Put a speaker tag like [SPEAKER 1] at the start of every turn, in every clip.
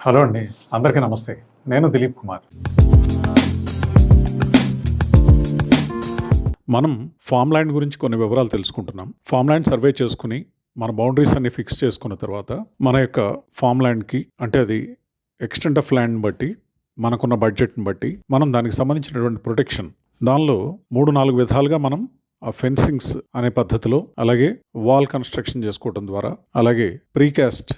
[SPEAKER 1] Hello అండి, అందరికీ నమస్తే. నేను దిలీప్ కుమార్. మనం ఫామ్ ల్యాండ్ గురించి కొన్ని వివరాలు తెలుసుకుంటున్నాం. ఫామ్ ల్యాండ్ సర్వే చేసుకుని మన బౌండరీస్ అన్ని ఫిక్స్ చేసుకున్న తర్వాత మన యొక్క ఫామ్ ల్యాండ్కి అంటే అది ఎక్స్టెంట్ ఆఫ్ ల్యాండ్ బట్టి మనకున్న బడ్జెట్ని బట్టి మనం దానికి సంబంధించినటువంటి ప్రొటెక్షన్ దానిలో 3-4 విధాలుగా మనం ఆ ఫెన్సింగ్స్ అనే పద్ధతిలో, అలాగే వాల్ కన్స్ట్రక్షన్ చేసుకోవడం ద్వారా, అలాగే ప్రీకాస్ట్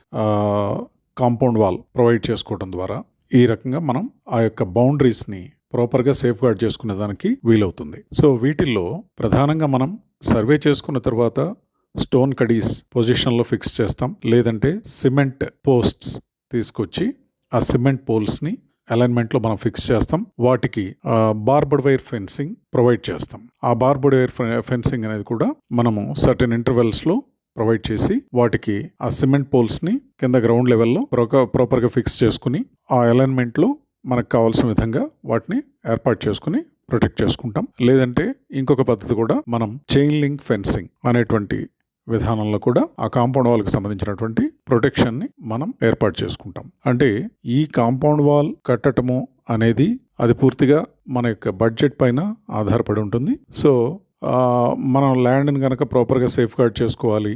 [SPEAKER 1] కాంపౌండ్ వాల్ ప్రొవైడ్ చేసుకోవడం ద్వారా ఈ రకంగా మనం ఆ యొక్క బౌండరీస్ని ప్రాపర్గా సేఫ్ గార్డ్ చేసుకునే దానికి వీలవుతుంది. సో వీటిల్లో ప్రధానంగా మనం సర్వే చేసుకున్న తర్వాత స్టోన్ కడీస్ పొజిషన్లో ఫిక్స్ చేస్తాం, లేదంటే సిమెంట్ పోస్ట్స్ తీసుకొచ్చి ఆ సిమెంట్ పోల్స్ని అలైన్మెంట్లో మనం ఫిక్స్ చేస్తాం. వాటికి బార్బర్డ్ వైర్ ఫెన్సింగ్ ప్రొవైడ్ చేస్తాం. ఆ బార్బర్డ్ వైర్ ఫెన్సింగ్ అనేది కూడా మనము సర్టెన్ ఇంటర్వెల్స్లో ప్రొవైడ్ చేసి వాటికి ఆ సిమెంట్ పోల్స్ని కింద గ్రౌండ్ లెవెల్లో ప్రాపర్గా ఫిక్స్ చేసుకుని ఆ అలైన్మెంట్లో మనకు కావాల్సిన విధంగా వాటిని ఏర్పాటు చేసుకుని ప్రొటెక్ట్ చేసుకుంటాం. లేదంటే ఇంకొక పద్ధతి కూడా మనం చైన్ లింక్ ఫెన్సింగ్ అనేటువంటి విధానంలో కూడా ఆ కాంపౌండ్ వాల్కి సంబంధించినటువంటి ప్రొటెక్షన్ని మనం ఏర్పాటు చేసుకుంటాం. అంటే ఈ కాంపౌండ్ వాల్ కట్టడము అనేది అది పూర్తిగా మన యొక్క బడ్జెట్ పైన ఆధారపడి ఉంటుంది. సో మనం ల్యాండ్ని కనుక ప్రాపర్గా సేఫ్ గార్డ్ చేసుకోవాలి,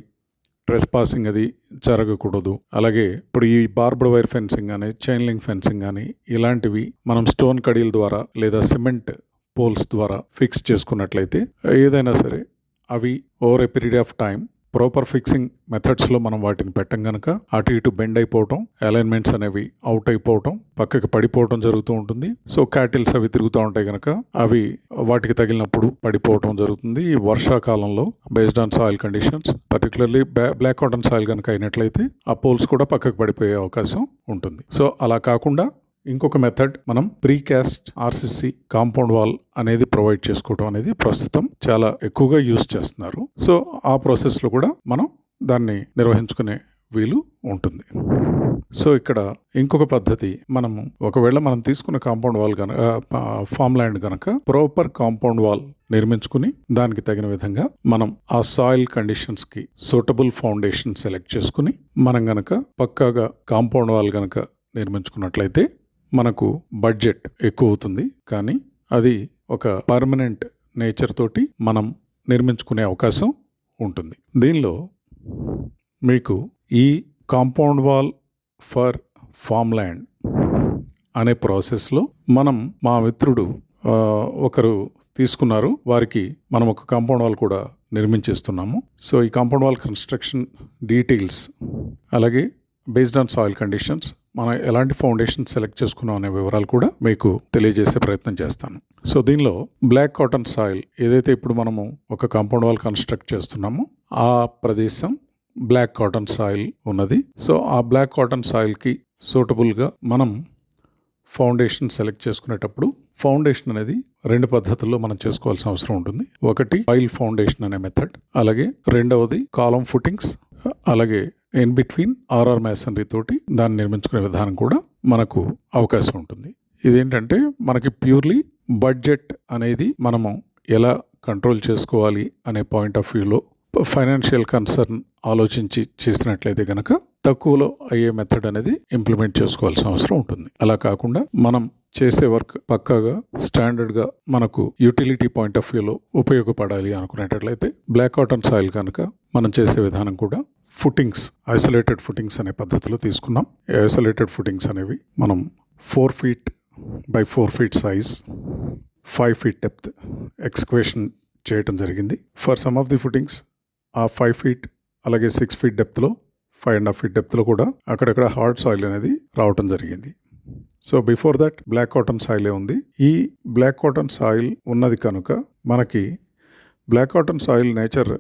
[SPEAKER 1] ట్రెస్ పాసింగ్ అది జరగకూడదు. అలాగే ఇప్పుడు ఈ బార్బర్డ్ వైర్ ఫెన్సింగ్ కానీ, చైన్ లింక్ ఫెన్సింగ్ కానీ ఇలాంటివి మనం స్టోన్ కడీల ద్వారా లేదా సిమెంట్ పోల్స్ ద్వారా ఫిక్స్ చేసుకున్నట్లయితే ఏదైనా సరే అవి over a period of time proper fixing మెథడ్స్లో మనం వాటిని పెట్టం కనుక అటు ఇటు బెండ్ అయిపోవటం, అలైన్మెంట్స్ అనేవి అవుట్ అయిపోవటం, పక్కకి పడిపోవటం జరుగుతూ ఉంటుంది. సో క్యాటిల్స్ అవి తిరుగుతూ ఉంటాయి కనుక అవి వాటికి తగిలినప్పుడు పడిపోవటం జరుగుతుంది. ఈ వర్షాకాలంలో based on soil conditions, particularly black cotton soil కనుక అయినట్లయితే ఆ పోల్స్ కూడా పక్కకు పడిపోయే అవకాశం ఉంటుంది. సో అలా కాకుండా ఇంకొక మెథడ్ మనం ప్రీకాస్ట్ ఆర్సిసి కాంపౌండ్ వాల్ అనేది ప్రొవైడ్ చేసుకోవడం అనేది ప్రస్తుతం చాలా ఎక్కువగా యూజ్ చేస్తున్నారు. సో ఆ ప్రాసెస్లో కూడా మనం దాన్ని నిర్వహించుకునే వీలు ఉంటుంది. సో ఇక్కడ ఇంకొక పద్ధతి, మనము ఒకవేళ మనం తీసుకున్న కాంపౌండ్ వాల్ కనుక ఫామ్ ల్యాండ్ కనుక ప్రాపర్ కాంపౌండ్ వాల్ నిర్మించుకుని దానికి తగిన విధంగా మనం ఆ సాయిల్ కండిషన్స్కి సూటబుల్ ఫౌండేషన్ సెలెక్ట్ చేసుకుని మనం గనక పక్కాగా కాంపౌండ్ వాల్ కనుక నిర్మించుకున్నట్లయితే మనకు బడ్జెట్ ఎక్కువ అవుతుంది, కానీ అది ఒక పర్మనెంట్ నేచర్ తోటి మనం నిర్మించుకునే అవకాశం ఉంటుంది. దీనిలో మీకు ఈ compound wall for farm land అనే ప్రాసెస్లో మనం మా మిత్రుడు ఒకరు తీసుకున్నారు, వారికి మనం ఒక కాంపౌండ్ వాల్ కూడా నిర్మించేస్తున్నాము. సో ఈ కాంపౌండ్ వాల్ కన్స్ట్రక్షన్ డీటెయిల్స్, అలాగే బేస్డ్ ఆన్ సాయిల్ కండిషన్స్ మనం ఎలాంటి ఫౌండేషన్ సెలెక్ట్ చేసుకున్నాం అనే వివరాలు కూడా మీకు తెలియజేసే ప్రయత్నం చేస్తాను. సో దీనిలో బ్లాక్ కాటన్ సాయిల్ ఏదైతే ఇప్పుడు మనము ఒక కాంపౌండ్ వాల్ కన్స్ట్రక్ట్ చేస్తున్నామో ఆ ప్రదేశం బ్లాక్ కాటన్ సాయిల్ ఉన్నది. సో ఆ బ్లాక్ కాటన్ సాయిల్కి సూటబుల్గా మనం ఫౌండేషన్ సెలెక్ట్ చేసుకునేటప్పుడు ఫౌండేషన్ అనేది 2 పద్ధతుల్లో మనం చేసుకోవాల్సిన అవసరం ఉంటుంది. ఒకటి ఆయిల్ ఫౌండేషన్ అనే మెథడ్, అలాగే రెండవది కాలమ్ ఫుటింగ్స్, అలాగే ఇన్ బిట్వీన్ ఆర్ఆర్ మ్యాసనరీ తోటి దాన్ని నిర్మించుకునే విధానం కూడా మనకు అవకాశం ఉంటుంది. ఇదేంటంటే మనకి ప్యూర్లీ బడ్జెట్ అనేది మనము ఎలా కంట్రోల్ చేసుకోవాలి అనే పాయింట్ ఆఫ్ వ్యూలో ఫైనాన్షియల్ కన్సర్న్ ఆలోచించి చేసినట్లయితే కనుక తక్కువలో అయ్యే మెథడ్ అనేది ఇంప్లిమెంట్ చేసుకోవాల్సిన అవసరం ఉంటుంది. అలా కాకుండా మనం చేసే వర్క్ పక్కాగా స్టాండర్డ్గా మనకు యూటిలిటీ పాయింట్ ఆఫ్ వ్యూలో ఉపయోగపడాలి అనుకునేటట్లయితే బ్లాక్ కాటన్ సాయిల్ కనుక మనం చేసే విధానం కూడా ఫుటింగ్స్, ఐసోలేటెడ్ ఫుటింగ్స్ అనే పద్ధతిలో తీసుకున్నాం. ఐసోలేటెడ్ ఫుటింగ్స్ అనేవి మనం 4 feet by 4 feet size, 5 feet depth excavation చేయటం జరిగింది. For some of the footings ఆ 5 feet అలాగే 6 feet డెప్త్లో, 5.5 feet డెప్త్లో కూడా అక్కడక్కడ హార్డ్ సాయిల్ అనేది రావటం జరిగింది. So before that black cotton సాయిలే ఉంది. ఈ బ్లాక్ కాటన్ సాయిల్ ఉన్నది కనుక మనకి బ్లాక్ కాటన్ సాయిల్ నేచర్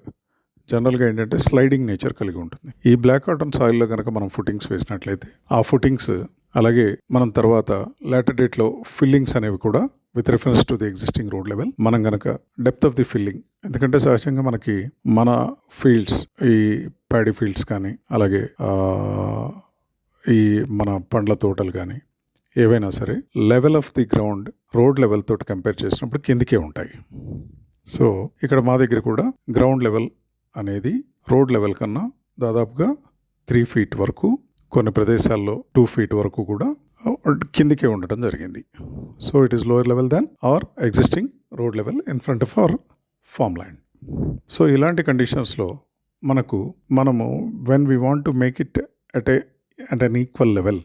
[SPEAKER 1] జనరల్గా ఏంటంటే స్లైడింగ్ నేచర్ కలిగి ఉంటుంది. ఈ బ్లాక్ కాటన్ సాయిల్లో కనుక మనం ఫుటింగ్స్ వేసినట్లయితే ఆ ఫుటింగ్స్, అలాగే మనం తర్వాత లేటర్ డేట్లో ఫిల్లింగ్స్ అనేవి కూడా with reference to the existing road level మనం కనుక డెప్త్ ఆఫ్ ది ఫిల్లింగ్, ఎందుకంటే సహజంగా మనకి మన ఫీల్డ్స్, ఈ ప్యాడీ ఫీల్డ్స్ కానీ, అలాగే ఈ మన పండ్ల తోటలు కానీ ఏవైనా సరే level of the ground road level తోటి కంపేర్ చేసినప్పుడు కిందికే ఉంటాయి. సో ఇక్కడ మా దగ్గర కూడా గ్రౌండ్ లెవెల్ అనేది రోడ్ లెవెల్ కన్నా దాదాపుగా 3 feet వరకు కొన్ని ప్రదేశాల్లో 2 feet వరకు కూడా కిందికే ఉండటం జరిగింది. So it is lower level than hour existing road level in front of our farm land. So ఇలాంటి కండిషన్స్లో మనము when we want to make it at an equal level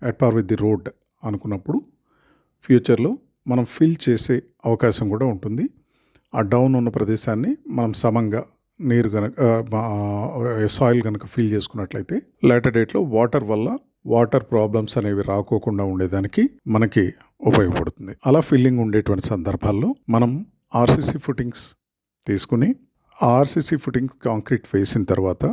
[SPEAKER 1] at par with the road అనుకున్నప్పుడు ఫ్యూచర్లో మనం fill చేసే అవకాశం కూడా ఉంటుంది. ఆ డౌన్ ఉన్న ప్రదేశాన్ని మనం సమంగా నీరు కనుక సాయిల్ కనుక ఫిల్ చేసుకున్నట్లయితే లేటర్ డేట్లో వాటర్ ప్రాబ్లమ్స్ అనేవి రాకోకుండా ఉండేదానికి మనకి ఉపయోగపడుతుంది. అలా ఫిల్లింగ్ ఉండేటువంటి సందర్భాల్లో మనం ఆర్సీసీ ఫుటింగ్స్ తీసుకుని ఆర్సీసీ ఫుటింగ్స్ కాంక్రీట్ వేసిన తర్వాత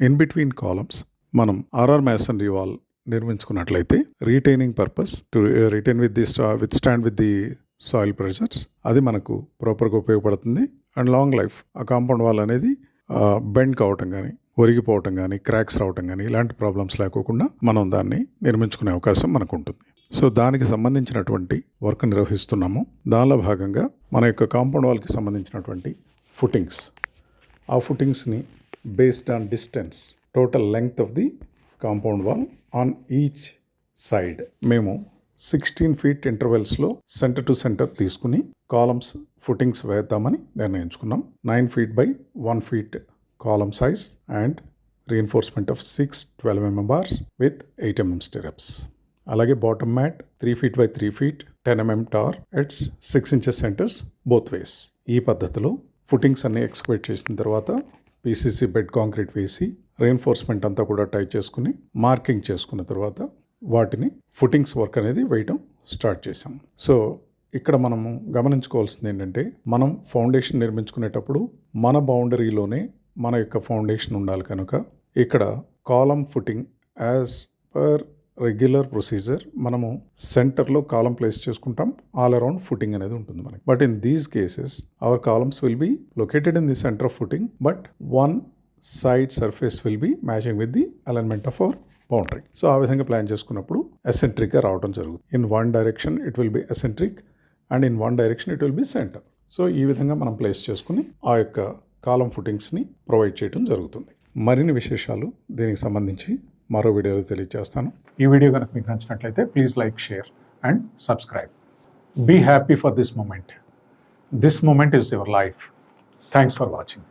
[SPEAKER 1] ఇన్ బిట్వీన్ కాలమ్స్ మనం ఆర్ఆర్ మ్యాసనరీ వాల్ నిర్మించుకున్నట్లయితే retaining purpose to retain withstand with the soil pressures అది మనకు ప్రాపర్గా ఉపయోగపడుతుంది. అండ్ లాంగ్ లైఫ్ ఆ కాంపౌండ్ వాల్ అనేది బెండ్ కావటం కానీ ఒరిగిపోవటం కానీ క్రాక్స్ రావటం కానీ ఇలాంటి ప్రాబ్లమ్స్ లేకోకుండా మనం దాన్ని నిర్మించుకునే అవకాశం మనకు ఉంటుంది. సో దానికి సంబంధించినటువంటి వర్క్ నిర్వహిస్తున్నాము. దానిలో భాగంగా మన యొక్క కాంపౌండ్ వాల్కి సంబంధించినటువంటి ఫుటింగ్స్, ఆ ఫుటింగ్స్ని based on distance total length of the compound wall on each side మేము 16 feet ఇంటర్వెల్స్లో సెంటర్ టు సెంటర్ తీసుకుని కాలమ్స్ ఫుటింగ్స్ వేద్దామని నిర్ణయించుకున్నాం. 9 feet by 1 feet column size and reinforcement of 6 12 mm bars with 8 mm stirrups. అలాగే bottom mat 3 feet by 3 feet 10 mm tar at 6 inches centers both ways. ఈ పద్ధతిలో footings అన్ని ఎక్స్క్వేట్ చేసిన తర్వాత PCC bed concrete వేసి reinforcement అంతా కూడా టైట్ చేసుకుని మార్కింగ్ చేసుకున్న తర్వాత వాటిని ఫుటింగ్స్ వర్క్ అనేది వేయటం స్టార్ట్ చేసాం. సో ఇక్కడ మనము గమనించుకోవాల్సింది ఏంటంటే మనం ఫౌండేషన్ నిర్మించుకునేటప్పుడు మన బౌండరీలోనే మన యొక్క ఫౌండేషన్ ఉండాలి కనుక ఇక్కడ column footing as per regular procedure మనము సెంటర్లో కాలం ప్లేస్ చేసుకుంటాం. ఆల్ అరౌండ్ ఫుటింగ్ అనేది ఉంటుంది మనకి. But in these cases our columns will be located in the centre of footing but one side surface will be matching with the alignment of our boundary. So ఆ విధంగా plan చేసుకున్నప్పుడు ఎసెంట్రిక్గా రావడం జరుగుతుంది. In one direction it will be eccentric and in one direction it will B centre. So ఈ విధంగా మనం place చేసుకుని ఆ యొక్క కాలం ఫుటింగ్స్ని ప్రొవైడ్ చేయడం జరుగుతుంది. మరిన్ని విశేషాలు దీనికి సంబంధించి మరో వీడియోలో తెలియజేస్తాను. ఈ వీడియో కనుక మీకు నచ్చినట్లయితే please like, share and subscribe. Be happy for this moment. This moment is your life. Thanks for watching.